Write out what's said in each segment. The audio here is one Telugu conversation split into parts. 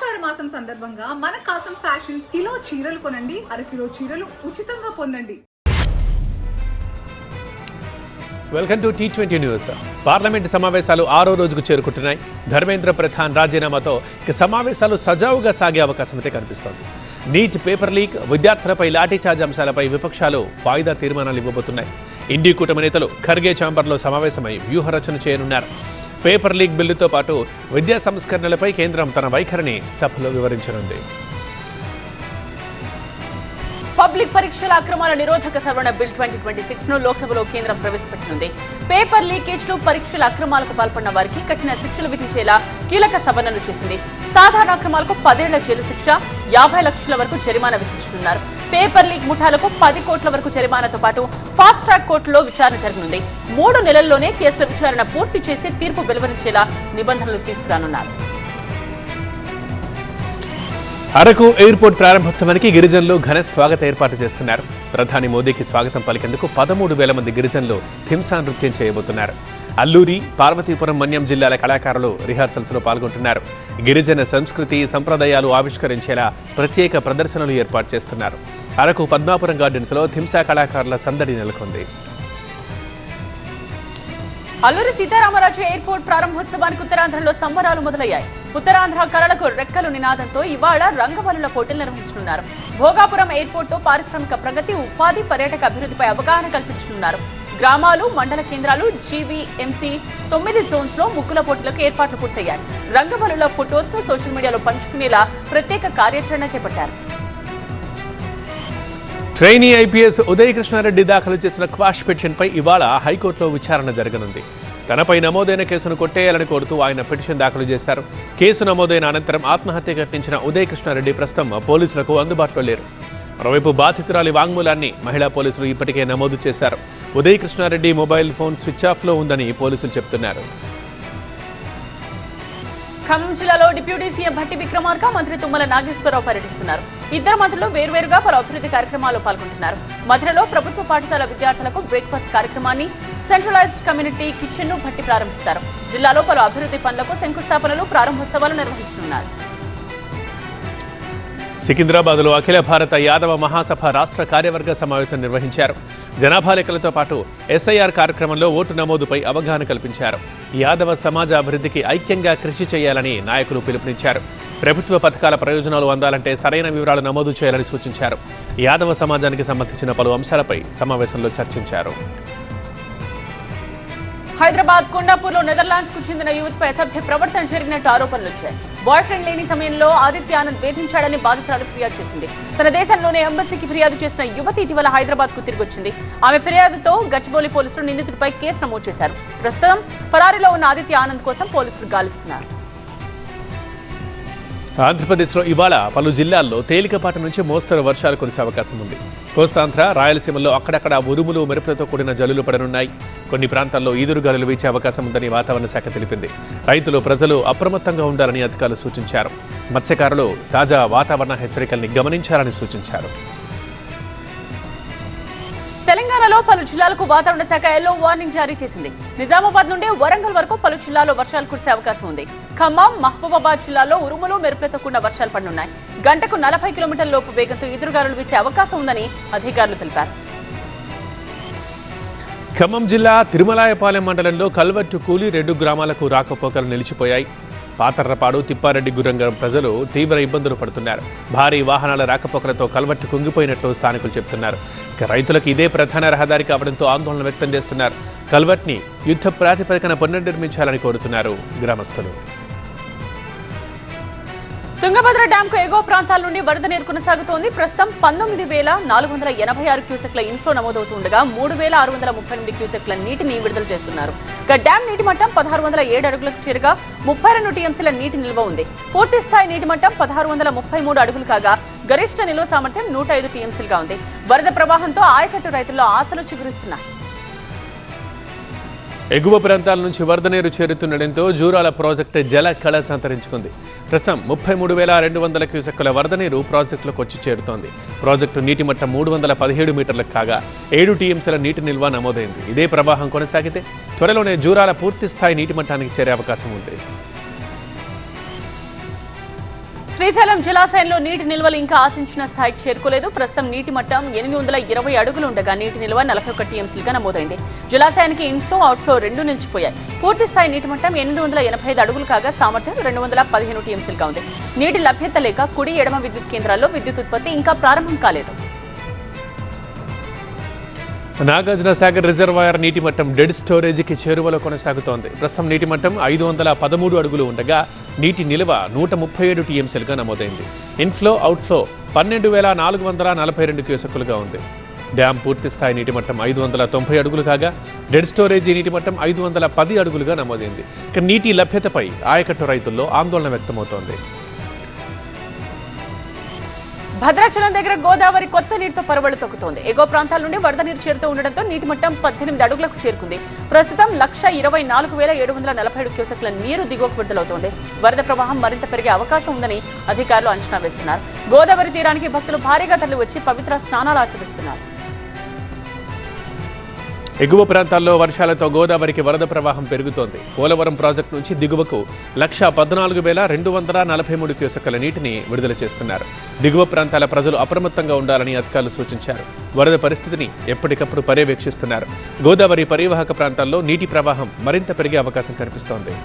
ఆషాఢ మాసం సందర్భంగా మన కాసం ఫ్యాషన్స్ కిలో చీరలు కొనండి, అరకిలో చీరలు ఉచితంగా పొందండి. Welcome to T20 news. Parliament సమావేశాలు 6వ రోజుకు చేరుకుంటున్నాయి. ధర్మేంద్ర ప్రధాన్ రాజీనామాతో సమావేశాలు సజావుగా సాగే అవకాశం అయితే కనిపిస్తోంది. నీట్ పేపర్ లీక్, విద్యార్థులపై లాఠీచార్జ్ అంశాలపై విపక్షాలు వాయిదా తీర్మానాలు ఇవ్వబోతున్నాయి. ఇండి కూటమి నేతలు ఖర్గే ఛాంబర్లో సమావేశమై వ్యూహరచన చేయనున్నారు. పేపర్ లీక్ బిల్లుతో పాటు విద్యా సంస్కరణలపై కేంద్రం తన వైఖరిని సభలో వివరించనుంది. పబ్లిక్ పరీక్షల అక్రమాల నిరోధక సవరణ బిల్ 2026 ను లోక్సభలో కేంద్రం ప్రవేశపెట్టనుంది. పేపర్ లీకేజ్లు, పరీక్షల అక్రమాలకు పాల్పడిన వారికి కఠిన శిక్షలు విధించేలా కీలక సవరణలు చేసింది. సాధారణ అక్రమాలకు 10 ఏళ్ల జైలు శిక్ష, 50 లక్షల వరకు జరిమానా విధించనున్నారు. పేపర్ లీక్ ముఠాలకు 10 కోట్ల వరకు జరిమానాతో పాటు ఫాస్ట్ ట్రాక్ కోర్టులో విచారణ జరగనుంది. 3 నెలల్లోనే కేసుల విచారణ పూర్తి చేసి తీర్పు వెలువరించేలా నిబంధనలు తీసుకురానున్నారు. అరకు ఎయిర్పోర్ట్ ప్రారంభోత్సవానికి గిరిజనులు ఘన స్వాగత ఏర్పాటు చేస్తున్నారు. ప్రధాని మోదీకి స్వాగతం పలికేందుకు 13,000 మంది గిరిజనులు థింసా నృత్యం చేయబోతున్నారు. అల్లూరి, పార్వతీపురం, మన్యం జిల్లాల కళాకారులు రిహార్సల్స్ లో పాల్గొంటున్నారు. గిరిజన సంస్కృతి, సంప్రదాయాలు ఆవిష్కరించేలా ప్రత్యేక ప్రదర్శనలు ఏర్పాటు చేస్తున్నారు. అరకు పద్మాపురం గార్డెన్స్ లో థింసా కళాకారుల సందడి నెలకొంది. అల్లూరి సీతారామరాజు ఎయిర్పోర్ట్ ప్రారంభోత్సవానికి ఉత్తరాంధ్రలో సంబరాలు మొదలయ్యాయి. ఉత్తరాంధ్ర కళలకు రెక్కలు నినాదంతో ఇవాళ రంగవల్లుల పోటీలు నిర్వహించనున్నారు. భోగాపురం ఎయిర్పోర్టు పారిశ్రామిక ప్రగతి, ఉపాధి, పర్యాటక అభివృద్ధిపై అవగాహన కల్పించనున్నారు. గ్రామాలు, మండల కేంద్రాలు, జీవీఎంసీ 9 జోన్స్ లో ముగ్గుల పోటీలకు ఏర్పాట్లు పూర్తయ్యాయి. రంగవల్లుల ఫొటోస్ ను సోషల్ మీడియాలో పంచుకునేలా ప్రత్యేక కార్యాచరణ చేపట్టారు. ట్రైనీ ఐపీఎస్ ఉదయ్ కృష్ణారెడ్డి దాఖలు చేసిన క్వాష్ పిటిషన్పై ఇవాళ హైకోర్టులో విచారణ జరగనుంది. తనపై నమోదైన కేసును కొట్టేయాలని కోరుతూ ఆయన పిటిషన్ దాఖలు చేశారు. కేసు నమోదైన అనంతరం ఆత్మహత్య యత్నించిన ఉదయ్ కృష్ణారెడ్డి ప్రస్తుతం పోలీసులకు అందుబాటులో లేరు. మరోవైపు బాధితురాలి వాంగ్మూలాన్ని మహిళా పోలీసులు ఇప్పటికే నమోదు చేశారు. Uday Krishna Reddy mobile phone switch off లో ఉందని పోలీసులు చెబుతున్నారు. ఖమ్మం జిల్లాలో డిప్యూటీ సీఎం భట్టి విక్రమార్క, మంత్రి తుమ్మల నాగేశ్వరరావు పర్యటిస్తున్నారు. ఇద్దరు మంత్రులు వేర్వేరుగా పలు అభివృద్ధి కార్యక్రమాల్లో పాల్గొంటున్నారు. మధ్యలో ప్రభుత్వ పాఠశాల విద్యార్థులకు బ్రేక్ఫాస్ట్ కార్యక్రమాన్ని, సెంట్రలైజ్డ్ కమ్యూనిటీ కిచెన్ ను భట్టి ప్రారంభిస్తారు. జిల్లాలో పలు అభివృద్ధి పనులకు శంకుస్థాపనలు, ప్రారంభోత్సవాలు నిర్వహించనున్నారు. సికింద్రాబాద్లో అఖిల భారత యాదవ మహాసభ రాష్ట్ర కార్యవర్గ సమావేశం నిర్వహించారు. జనాభా లెక్కలతో పాటు ఎస్ఐఆర్ కార్యక్రమంలో ఓటు నమోదుపై అవగాహన కల్పించారు. యాదవ సమాజ అభివృద్ధికి ఐక్యంగా కృషి చేయాలని నాయకులు పిలుపునిచ్చారు. ప్రభుత్వ పథకాల ప్రయోజనాలు అందాలంటే సరైన వివరాలు నమోదు చేయాలని సూచించారు. యాదవ సమాజానికి సంబంధించిన పలు అంశాలపై సమావేశంలో చర్చించారు. హైదరాబాద్ కొండాపూర్లో నెదర్లాండ్స్ కు చెందిన యువతిపై అసభ్య ప్రవర్తన జరిగినట్టు ఆరోపణలు వచ్చాయి. బాయ్ ఫ్రెండ్ లేని సమయంలో ఆదిత్య ఆనంద్ వేధించాడని బాధితురాలు ఫిర్యాదు చేసింది. తన దేశంలోనే ఎంబసీకి ఫిర్యాదు చేసిన యువతి ఇటీవల హైదరాబాద్ కు తిరిగి వచ్చింది. ఆమె ఫిర్యాదుతో గచ్చిబౌలి పోలీసులు నిందితుడిపై కేసు నమోదు చేశారు. ప్రస్తుతం పరారీలో ఉన్న ఆదిత్య ఆనంద్ కోసం పోలీసులు గాలిస్తున్నారు. ఆంధ్రప్రదేశ్లో ఇవాళ పలు జిల్లాల్లో తేలికపాటి నుంచి మోస్తరు వర్షాలు కురిసే అవకాశం ఉంది. కోస్తాంధ్ర, రాయలసీమలో అక్కడక్కడ ఉరుములు, మెరుపులతో కూడిన జల్లులు పడనున్నాయి. కొన్ని ప్రాంతాల్లో ఈదురుగాలులు వీచే అవకాశం ఉందని వాతావరణ శాఖ తెలిపింది. రైతులు, ప్రజలు అప్రమత్తంగా ఉండాలని అధికారులు సూచించారు. మత్స్యకారులు తాజా వాతావరణ హెచ్చరికల్ని గమనించాలని సూచించారు. తెలంగాణలో పలు జిల్లాలకు వాతావరణ శాఖ ఎల్లో వార్నింగ్ జారీ చేసింది. నిజామాబాద్ నుండి వరంగల్ వరకు పలు జిల్లాల్లో వర్షాలు కురిసే అవకాశం ఉంది. ఖమ్మం, మహబూబాబాద్ జిల్లాలో ఉరుములు, మెరుపులతో కూడిన వర్షాలు పడనున్నాయి. గంటకు 40 కిలోమీటర్ల లోపు వేగంతో ఎదురుగాలులు వీచే అవకాశం ఉందని అధికారులు తెలిపారు. ఖమ్మం జిల్లా తిరుమలాయపాలెం మండలంలో కల్వర్టు కూలి 2 గ్రామాలకు రాకపోకలు నిలిచిపోయాయి. పాతర్రపాడు, తిప్పారెడ్డి గురంగం ప్రజలు తీవ్ర ఇబ్బందులు పడుతున్నారు. భారీ వాహనాల రాకపోకలతో కల్వర్టు కుంగిపోయినట్లు స్థానికులు చెబుతున్నారు. రైతులకు ఇదే ప్రధాన రహదారి కావడంతో ఆందోళన వ్యక్తం చేస్తున్నారు. కల్వర్ట్ని యుద్ధ ప్రాతిపదికన పునర్నిర్మించాలని కోరుతున్నారు గ్రామస్తులు. తుంగభద్ర డ్యాంకు ఎగువ ప్రాంతాల నుండి వరద నీరు కొనసాగుతోంది. ప్రస్తుతం 19,486 క్యూసెక్ల ఇన్ఫ్లో నమోదవుతుండగా 3,638 క్యూసెక్ల నీటిని విడుదల చేస్తున్నారు. డ్యాం నీటి మట్టం 1,607 అడుగులకు చేరగా 32 టీఎంసీల నీటి నిల్వ ఉంది. పూర్తి స్థాయి నీటి మట్టం 1,633 అడుగులు కాగా గరిష్ట నిల్వ సామర్థ్యం 105 టీఎంసీలుగా ఉంది. వరద ప్రవాహంతో ఆయకట్టు రైతుల్లో ఆశలు చిగురిస్తున్నాయి. ఎగువ ప్రాంతాల నుంచి వరద నీరు చేరుతుండటంతో జూరాల ప్రాజెక్టు జల కళ సంతరించుకుంది. ప్రస్తుతం 33,200 క్యూసెక్కుల వరద నీరు ప్రాజెక్టులకు వచ్చి చేరుతోంది. ప్రాజెక్టు నీటి మట్టం 317 మీటర్లకు కాగా 7 టీఎంసీల నీటి నిల్వ నమోదైంది. ఇదే ప్రవాహం కొనసాగితే త్వరలోనే జూరాల పూర్తి స్థాయి నీటి మట్టానికి చేరే అవకాశం ఉంది. శ్రీశైలం జలాశయంలో నీటి నిల్వలు ఇంకా ఆశించిన స్థాయికి చేరుకోలేదు. ప్రస్తుతం నీటి మట్టం 820 అడుగులు ఉండగా నీటి నిల్వ 41 టీఎంసీలుగా నమోదైంది. జలాశయానికి ఇన్ఫ్లో అవుట్ఫ్లో రెండూ నిలిచిపోయాయి. పూర్తి స్థాయి నీటి మట్టం 885 అడుగులు కాగా సామర్థ్యం 215 టీఎంసీలుగా ఉంది. నీటి లభ్యత లేక కుడి ఎడమ విద్యుత్ కేంద్రాల్లో విద్యుత్ ఉత్పత్తి ఇంకా ప్రారంభం కాలేదు. నాగార్జున సాగర్ రిజర్వాయర్ నీటి మట్టం డెడ్ స్టోరేజీకి చేరువలో కొనసాగుతోంది. ప్రస్తుతం నీటి మట్టం 513 అడుగులు ఉండగా నీటి నిల్వ 137 టీఎంసీలుగా నమోదైంది. ఇన్ఫ్లో అవుట్ఫ్లో 12,442 క్యూసెక్కులుగా ఉంది. డ్యాం పూర్తి స్థాయి నీటి మట్టం 590 అడుగులు కాగా డెడ్ స్టోరేజీ నీటి మట్టం 510 అడుగులుగా నమోదైంది. ఇక నీటి లభ్యతపై ఆయకట్టు రైతుల్లో ఆందోళన వ్యక్తమవుతోంది. భద్రాచలం దగ్గర గోదావరి కొత్త నీటితో పరవళ్లు తొక్కుతోంది. ఎగువ ప్రాంతాల నుండి వరద నీరు చేరుతూ ఉండడంతో నీటి మట్టం 18 అడుగులకు చేరుకుంది. ప్రస్తుతం 124,747 క్యూసెక్ల నీరు దిగువకు విడుదలవుతోంది. వరద ప్రవాహం మరింత పెరిగే అవకాశం ఉందని అధికారులు అంచనా వేస్తున్నారు. గోదావరి తీరానికి భక్తులు భారీగా తరలివచ్చి పవిత్ర స్నానాలు ఆచరిస్తున్నారు. ఎగువ ప్రాంతాల్లో వర్షాలతో గోదావరికి వరద ప్రవాహం పెరుగుతోంది. పోలవరం ప్రాజెక్టు నుంచి దిగువకు 114,243 క్యూసెక్కుల నీటిని విడుదల చేస్తున్నారు. దిగువ ప్రాంతాల ప్రజలు అప్రమత్తంగా ఉండాలని అధికారులు సూచించారు. వరద పరిస్థితిని ఎప్పటికప్పుడు పర్యవేక్షిస్తున్నారు. గోదావరి పరివాహక ప్రాంతాల్లో నీటి ప్రవాహం మరింత పెరిగే అవకాశం కనిపిస్తోంది.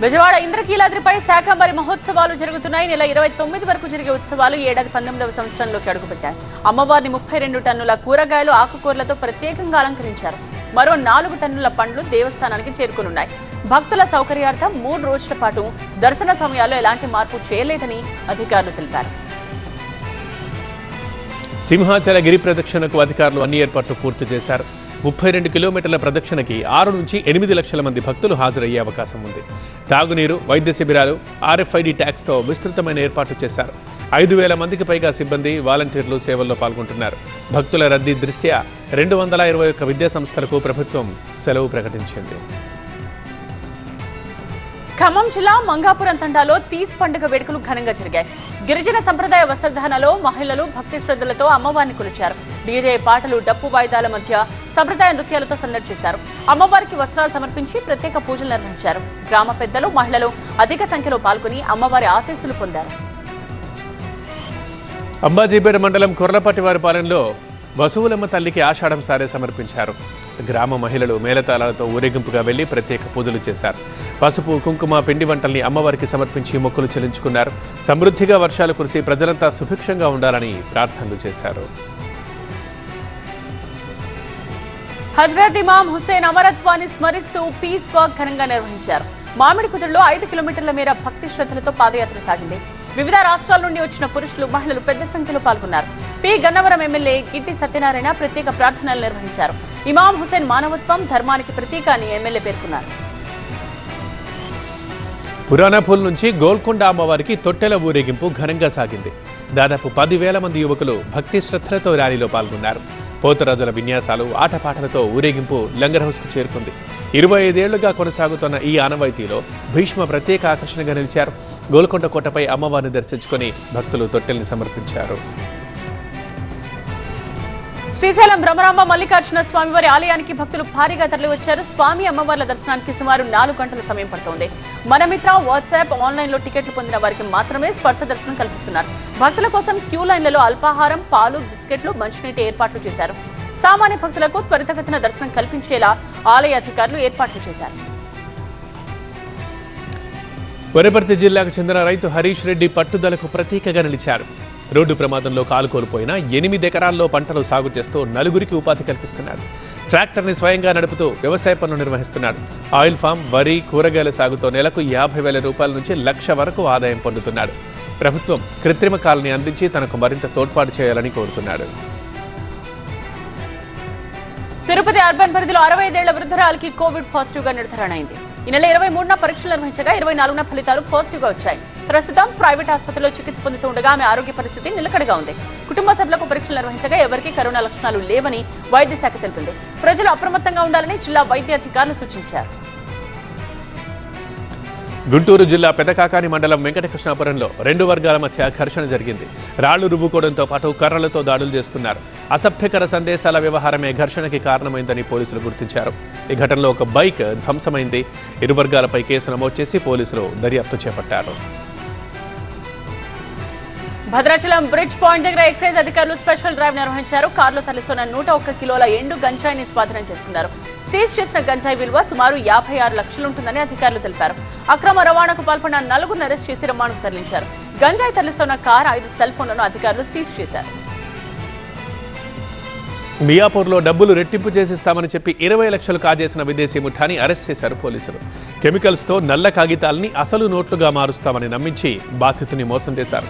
బెజవాడ ఇంద్రకీలాద్రిపై శాకంబరి మహోత్సవాలు జరుగుతున్నాయి. నెల 29 వరకు జరిగే ఉత్సవాలు ఏడాది 19వ సంవత్సరంలోకి అడుగుపెట్టాయి. అమ్మవారిని 32 టన్నుల కూరగాయలు ఆకుకూరలతో ప్రత్యేకంగా అలంకరించారు. మరో 4 టన్నుల పండ్లు దేవస్థానానికి చేరుకునున్నాయి. భక్తుల సౌకర్యార్థం 3 రోజుల పాటు దర్శన సమయాల్లో ఎలాంటి మార్పు చేయలేదని అధికారులు తెలిపారు. సింహాచల గిరి ప్రదక్షిణకు అధికారులు అన్ని ఏర్పాట్లు పూర్తి చేశారు. 32 కిలోమీటర్ల ప్రదక్షిణకి 6 నుంచి 8 లక్షల మంది భక్తులు హాజరయ్యే అవకాశం ఉంది. తాగునీరు, వైద్య శిబిరాలు, RFID ట్యాక్స్తో విస్తృతమైన ఏర్పాట్లు చేశారు. 5,000 మందికి పైగా సిబ్బంది, వాలంటీర్లు సేవల్లో పాల్గొంటున్నారు. భక్తుల రద్దీ దృష్ట్యా 221 విద్యా సంస్థలకు ప్రభుత్వం సెలవు ప్రకటించింది. ఖమ్మం జిల్లా మంగాపురం తండాలో తీజ్ పండుగ వేడుకలు ఘనంగా జరిగాయి. గిరిజన సంప్రదాయ వస్త్రధారణలో మహిళలు భక్తి శ్రద్ధలతో అమ్మవారిని కొలిచారు. డీజే పాటలు, డప్పు వాయిదాల మధ్య సంప్రదాయ నృత్యాలతో సందడి చేశారు. అమ్మవారికి వస్త్రాలు సమర్పించి ప్రత్యేక పూజలు నిర్వహించారు. గ్రామ పెద్దలు, మహిళలు అధిక సంఖ్యలో పాల్గొని అమ్మవారి ఆశీస్సులు పొందారు. అంబాజీపేట మండలం కొర్లపాటివారి పాలెంలో వసువులమ్మ తల్లికి ఆషాఢం సారే సమర్పించారు. గ్రామ మహిళలు మేళతాళాలతో ఊరేగింపుగా వెళ్లి ప్రత్యేక పూజలు చేశారు. పసుపు, కుంకుమ, పిండి వంటల్ని అమ్మవారికి సమర్పించి మొక్కులు చెల్లించుకున్నారు. సమృద్ధిగా వర్షాలు కురిసి ప్రజలంతా సుభిక్షంగా ఉండాలని ప్రార్థనలు చేశారు. హజ్రత్ ఇమాం హుస్సేన్ అమరత్వాన్ని స్మరిస్తూ పీస్ వాక్ ఘనంగా నిర్వహించారు. మామిడి కుదురులో 5 కిలోమీటర్ల మేర భక్తి శ్రద్ధలతో పాదయాత్ర సాగింది. వివిధ రాష్ట్రాల నుండి వచ్చిన పురుషులు, మహిళలు పెద్ద సంఖ్యలో పాల్గొన్నారు. పి గన్నవరం ఎమ్మెల్యే గిట్టి సత్యనారాయణ ప్రత్యేక ప్రార్థనలు నిర్వహించారు. ఇమాం హుస్సేన్ మానవత్వం, ధర్మానికి ప్రతీక అని ఎమ్మెల్యే పేర్కొన్నారు. పురాణపూల్ నుంచి గోల్కొండ అమ్మవారికి తొట్టెల ఊరేగింపు ఘనంగా సాగింది. దాదాపు 10,000 మంది యువకులు భక్తి శ్రద్ధలతో ర్యాలీలో పాల్గొన్నారు. పోతరాజుల విన్యాసాలు, ఆటపాటలతో ఊరేగింపు లంగర్ హౌస్కు చేరుకుంది. 25 ఏళ్లుగా కొనసాగుతున్న ఈ ఆనవాయితీలో భీష్మ ప్రత్యేక ఆకర్షణగా నిలిచారు. గోల్కొండ కోటపై అమ్మవారిని దర్శించుకుని భక్తులు తొట్టెల్ని సమర్పించారు. శ్రీశైలం భ్రమరాంబ మల్లికార్జున స్వామివారి ఆలయానికి భక్తులు భారీగా తరలివచ్చారు. స్వామి అమ్మవార్ల దర్శనానికి సుమారు 4 గంటల సమయం పడుతోంది. మనమిత్ర, వాట్సాప్, ఆన్లైన్లో టికెట్లు పొందిన వారికి మాత్రమే స్పర్శ దర్శనం కల్పిస్తున్నారు. భక్తుల కోసం క్యూ లైన్లలో అల్పాహారం, పాలు, బిస్కెట్లు, మంచినీటి ఏర్పాట్లు చేశారు. సామాన్య భక్తులకు త్వరితగతిన దర్శనం కల్పించేలా ఆలయ అధికారులు ఏర్పాట్లు చేశారు. వనపర్తి జిల్లాకు చెందిన రైతు హరీష్ రెడ్డి పట్టుదలకు ప్రతీకగా నిలిచారు. రోడ్డు ప్రమాదంలో కాలు కోల్పోయిన 8 ఎకరాల్లో పంటలు సాగు చేస్తూ 4గురికి ఉపాధి కల్పిస్తున్నాడు. ట్రాక్టర్ని స్వయంగా నడుపుతూ వ్యవసాయ పనులు నిర్వహిస్తున్నాడు. ఆయిల్ ఫామ్, వరి, కూరగాయల సాగుతో నెలకు 50,000 రూపాయల నుంచి 1,00,000 వరకు ఆదాయం పొందుతున్నాడు. ప్రభుత్వం కృత్రిమ కాలుని అందించి తనకు మరింత తోడ్పాటు చేయాలని కోరుతున్నాడు. తిరుపతి అర్బన్ పరిధిలో 65 ఏళ్ల వృద్ధురాలికి కోవిడ్ పాజిటివ్ గా నిర్ధారణ అయింది. ఈ నెల 23న పరీక్షలు నిర్వహించగా 24న ఫలితాలు పాజిటివ్ గా వచ్చాయి. ప్రస్తుతం ప్రైవేట్ ఆసుపత్రిలో చికిత్స పొందుతూ ఉండగా ఆమె ఆరోగ్య పరిస్థితి నిలకడగా ఉంది. కుటుంబ సభ్యులకు పరీక్షలు నిర్వహించగా ఎవరికీ కరోనా లక్షణాలు లేవని వైద్య శాఖ తెలిపింది. ప్రజలు అప్రమత్తంగా ఉండాలని జిల్లా వైద్యాధికారులు సూచించారు. గుంటూరు జిల్లా పెదకాకాని మండలం వెంకటకృష్ణాపురంలో 2 వర్గాల మధ్య ఘర్షణ జరిగింది. రాళ్లు రువ్వుకోవడంతో పాటు కర్రలతో దాడులు చేసుకున్నారు. అసభ్యకర సందేశాల వ్యవహారమే ఘర్షణకి కారణమైందని పోలీసులు గుర్తించారు. ఈ ఘటనలో ఒక బైక్ ధ్వంసమైంది. ఇరు వర్గాలపై కేసు నమోదు చేసి పోలీసులు దర్యాప్తు చేపట్టారు. భద్రాచలం బ్రిడ్జ్ పాయింట్ దగ్గర ఎక్సైజ్ అధికారులు స్పెషల్ డ్రైవ్ నిర్వహించారు. కారులో తరలిస్తున్న 101 కిలోల ఎండు గంజాయిని స్వాధీనం చేసుకున్నారు. సీజ్ చేసిన గంజాయి విలువ సుమారు 56 లక్షలుంటుందని అధికారులు తెలిపారు. అక్రమ రవాణాకు పాల్పడిన 4గురిని అరెస్ట్ చేసి రిమాండ్కు తరలించారు. గంజాయి తరలిస్తున్న కారు 5 సెల్ ఫోన్లను అధికారులు సీజ్ చేశారు. మియాపూర్లో డబ్బులు రెట్టింపు చేసిస్తామని చెప్పి 20 లక్షలు కాజేసిన విదేశీ ముఠాని అరెస్ట్ చేశారు పోలీసులు. కెమికల్స్తో నల్ల కాగితాలని అసలు నోట్లుగా మారుస్తామని నమ్మించి బాధితుని మోసం చేశారు.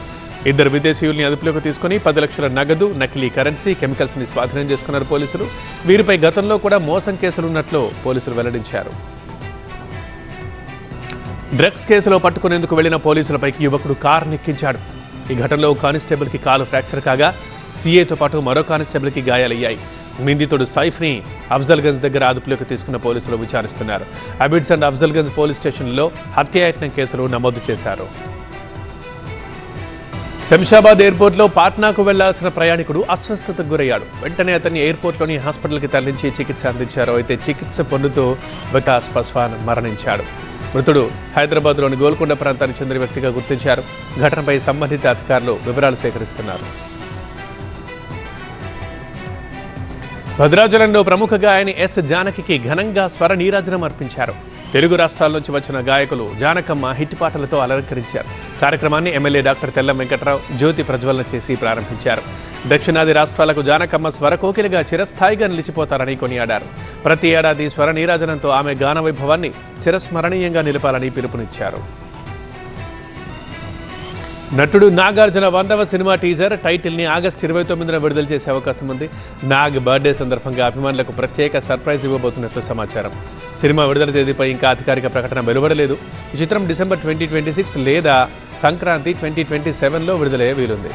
2 విదేశీయుల్ని అదుపులోకి తీసుకుని 10 లక్షల నగదు, నకిలీ కరెన్సీ, కెమికల్స్ ని స్వాధీనం చేసుకున్నారు పోలీసులు. వీరిపై గతంలో కూడా మోసం కేసులున్నట్లు పోలీసులు వెల్లడించారు. డ్రగ్స్ కేసులో పట్టుకునేందుకు వెళ్లిన పోలీసులపైకి యువకుడు కారు నెక్కించాడు. ఈ ఘటనలో కానిస్టేబుల్ కి కాలు ఫ్రాక్చర్ కాగా సీఏతో పాటు మరో కానిస్టేబుల్ కి గాయాలయ్యాయి. నిందితుడు సైఫ్ని అఫ్జల్గంజ్ దగ్గర అదుపులోకి తీసుకున్న పోలీసులు విచారిస్తున్నారు. అబిడ్స్ అండ్ అఫ్జల్గంజ్ పోలీస్ స్టేషన్లో హత్యాయత్నం కేసులు నమోదు చేశారు. శంషాబాద్ ఎయిర్పోర్ట్లో పాట్నాకు వెళ్లాల్సిన ప్రయాణికుడు అస్వస్థతకు గురయ్యాడు. వెంటనే అతన్ని ఎయిర్పోర్ట్లోని హాస్పిటల్కి తరలించి చికిత్స అందించారు. అయితే చికిత్స పొందుతూ వికాస్ పస్వాన్ మరణించాడు. మృతుడు హైదరాబాద్లోని గోల్కొండ ప్రాంతానికి చెందిన వ్యక్తిగా గుర్తించారు. ఘటనపై సంబంధిత అధికారులు వివరాలు సేకరిస్తున్నారు. భద్రాచలంలో ప్రముఖ గాయని ఎస్ జానకికి ఘనంగా స్వర నీరాజనం అర్పించారు. తెలుగు రాష్ట్రాల నుంచి వచ్చిన గాయకులు జానకమ్మ హిట్ పాటలతో అలంకరించారు. కార్యక్రమాన్ని ఎమ్మెల్యే డాక్టర్ తెల్లం వెంకట్రావు జ్యోతి ప్రజ్వలన చేసి ప్రారంభించారు. దక్షిణాది రాష్ట్రాలకు జానకమ్మ స్వర కోకిలిగా చిరస్థాయిగా నిలిచిపోతారని కొనియాడారు. ప్రతి ఏడాది స్వర నీరాజనంతో ఆమె గాన వైభవాన్ని చిరస్మరణీయంగా నిలపాలని పిలుపునిచ్చారు. నటుడు నాగార్జున 100వ సినిమా టీజర్ టైటిల్ని ఆగస్టు 29న విడుదల చేసే అవకాశం ఉంది. నాగ్ బర్త్డే సందర్భంగా అభిమానులకు ప్రత్యేక సర్ప్రైజ్ ఇవ్వబోతున్నట్లు సమాచారం. సినిమా విడుదల తేదీపై ఇంకా అధికారిక ప్రకటన వెలువడలేదు. ఈ చిత్రం డిసెంబర్ 2026 లేదా సంక్రాంతి 2027లో విడుదలయ్యే వీలుంది.